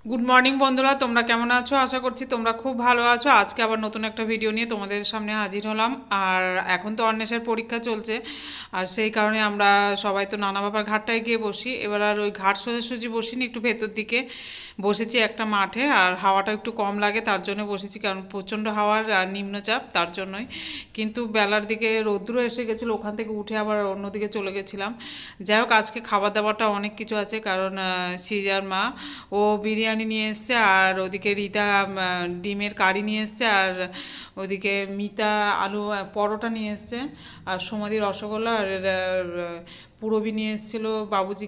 Good morning বন্ধুরা, তোমরা কেমন আছো? আশা করছি তোমরা খুব ভালো আছো। আজকে আবার নতুন একটা ভিডিও নিয়ে তোমাদের সামনে হাজির হলাম। আর এখন তো অন্বেষার পরীক্ষা চলছে, আর সেই কারণে আমরা সবাই তো নানা বাবার ঘাটটায় গিয়ে বসি। এবার আর ওই ঘাট সোজাসুজি বসিনি, একটু ভেতর দিকে বসেছি একটা মাঠে। আর হাওয়াটা একটু কম লাগে তার জন্য বসেছি, কারণ প্রচণ্ড হাওয়ার আর নিম্নচাপ, তার জন্যই। কিন্তু বেলার দিকে রৌদ্র এসে গেছিলো, ওখান থেকে উঠে আবার অন্যদিকে চলে গেছিলাম। যাই হোক, আজকে খাবার দাবারটা অনেক কিছু আছে, কারণ সিজার মা ও বিরিয়ানি নিয়ে এসছে, আর ওদিকে রিতা ডিমের কারি নিয়ে এসছে, আর ওদিকে মিতা আলু পরোটা নিয়ে এসছে, আর সমাধি রসগোল্লা, আর পুরবি নিয়ে এসেছিলো বাবুজি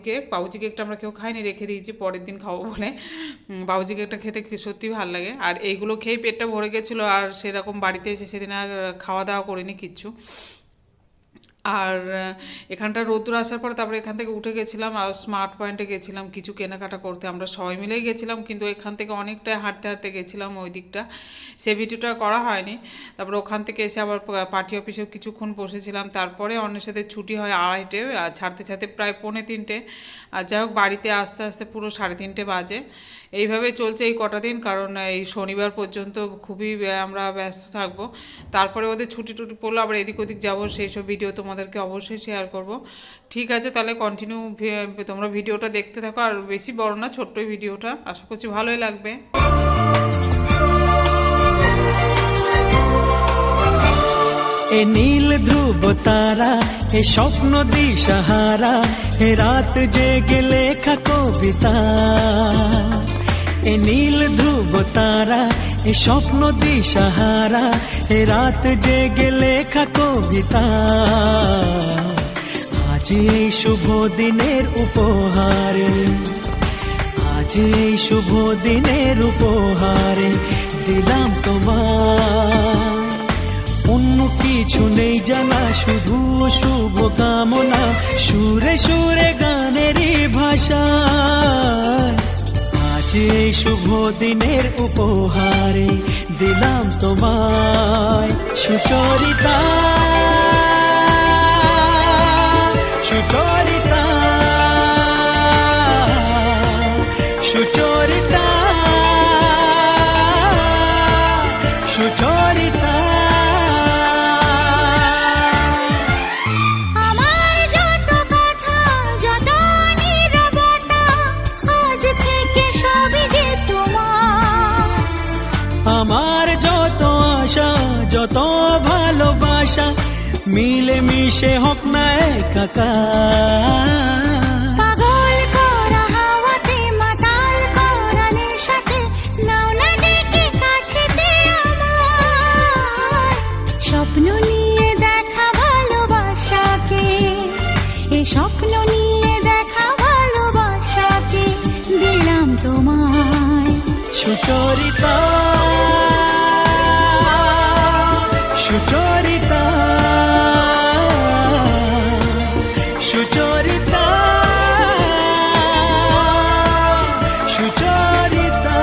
কেকটা আমরা কেউ খাইনি, রেখে দিয়েছি পরের দিন খাবো বলে। বাবুজি কেকটা খেতে সত্যি ভালো লাগে, আর এইগুলো খেয়েই পেটটা ভরে গেছিলো। আর সেরকম বাড়িতে এসে সেদিন আর খাওয়া দাওয়া করিনি কিচ্ছু। আর এখানটা রোদ্দুর আসার পর তারপরে এখান থেকে উঠে গেছিলাম, আর স্মার্ট পয়েন্টে গেছিলাম কিছু কেনাকাটা করতে। আমরা সবাই মিলেই গেছিলাম, কিন্তু এখান থেকে অনেকটাই হাঁটতে হাঁটতে গেছিলাম ওই দিকটা, সে ভিডিওটা করা হয়নি। তারপরে ওখান থেকে এসে আবার পার্টি অফিসেও কিছুক্ষণ বসেছিলাম। তারপরে অন্যের সাথে ছুটি হয় 2:30, আর ছাড়তে ছাড়তে প্রায় 2:45। আর যাই হোক, বাড়িতে আস্তে আস্তে পুরো 3:30 বাজে। এইভাবে চলছে এই কটা দিন, কারণ এই শনিবার পর্যন্ত খুবই আমরা ব্যস্ত থাকবো। তারপরে ওদের ছুটি টুটি পড়লো, আবার এদিক ওদিক যাবো, সেই সব ভিডিও তোমাদেরকে অবশ্যই শেয়ার করব। ঠিক আছে, তাহলে কন্টিনিউ তোমরা ভিডিওটা দেখতে থাকো। আর বেশি বড় না, ছোট্টই ভিডিওটা, আশা করছি ভালোই লাগবে। এ নীল ধ্রুব তারা, এ স্বপ্ন দিশাহারা, এ রাত জেগে লেখা কবিতা। এ নীল ধ্রুব তারা, এ স্বপ্ন দিশাহারা, এ রাত জেগে লেখা কবিতা। আজ এই শুভ দিনের উপহারে, আজ এই শুভ দিনের উপহারে দিলাম তোমার। অন্য কিছু নেই জানা, শুধু শুভ কামনা, সুরে সুরে গানেরই ভাষা। আজ এই শুভ দিনের উপহারে দিলাম তোমায় সুচরিতা, সুচরিতা, সুচরিতা, সুচরিতা। আমার যত আশা, যত ভালোবাসা, মিলে মিশে হোক না একাকার। পাগল করা হাওয়াতে, মাতাল করা নেশাতে, নাও না ডেকে কাছেতে আমার। স্বপ্ন নিয়ে দেখা ভালোবাসাকে, এই স্বপ্ন নিয়ে দেখা ভালোবাসাকে দিলাম তোমায় সুচরিতা, সুচরিতা, সুচরিতা, সুচরিতা।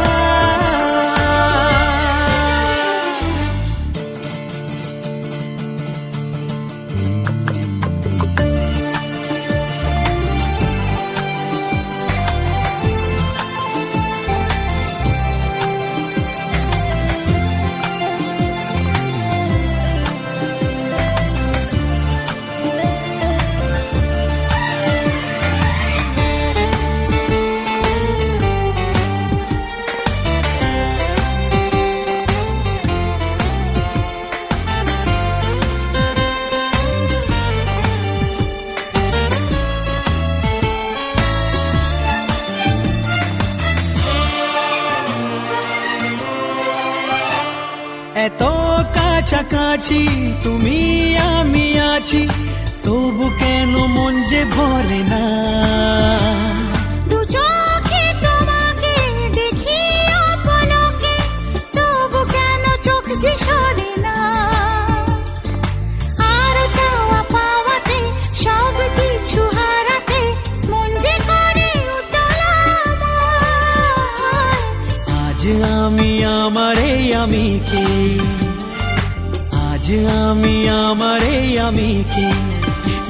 এত কাছাকাছি তুমি আমি আছি, তবু কেন মন যে ভরে না। দু চোখে তোমাকে দেখি অপলকে, তবু কেন চোখ যে সরে না। আর চাওয়া পাওয়াতে, সব কিছু হারাতে, মন যে করে উতলা আমার। আজ আমি আমার এই আমিকে, আজ আমি আমার এই আমিকে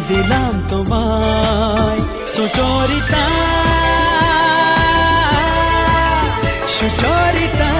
দিলাম তোমায় সুচরিতা, সুচরিতা